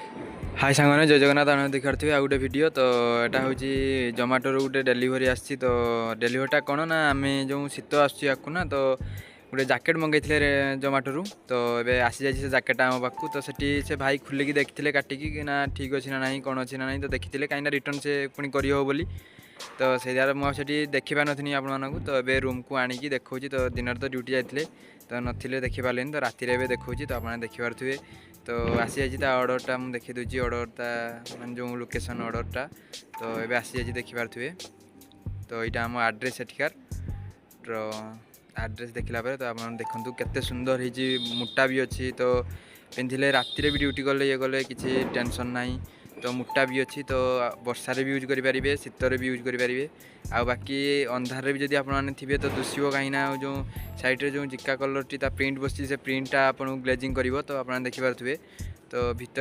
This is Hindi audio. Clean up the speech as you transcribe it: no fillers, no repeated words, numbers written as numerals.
हाय सांगने जय जगन्नाथ आप देखिए आ गोटे वीडियो तो यहाँ हूँ जोमाटो गोटे डेलीवरी आसी तो डेलीवरीटा कौन ना आम जो शीत आसना तो गोटे जैकेट मंगई जोमाटो तो ये आसी जाए से जैकेट आम पाक तो से भाई खुलिकी देखते काटिकी ना ठीक अच्छे ना ना कौन अच्छे ना तो देखी कहीं रिटर्न से पुणी कर तो से मुझे देखी पार नी आपको तो ये रूम को आणिकी देखा तो दिन तो ड्यूटी जाते तो नथिले देखी पारे तो राति देखा तो आप देखिपे तो आसी जाइए अर्डरटा मुझे देखी दूसरी अर्डरटा मैं जो लोकेशन अर्डरटा तो ये आसी जाइए देखिपे तो यहाँ आम आड्रेस एठिकार आड्रेस देखला तो आप देखु केते सुंदर हो मोटा भी अच्छी तो पिंधिले राति भी ड्यूटी गले ये गले किसी टेंशन ना तो मोटा भी अच्छी तो वर्षारे भी यूज करेंगे शीतर भी यूज करेंगे आ बाकी अंधारे भी जब आपने तो दुषिब कहीं जो साइड जो जिका कलर टी प्रिंट बस से प्रिंटा आपको ग्लेजिंग कर तो आप देखिपे तो भितर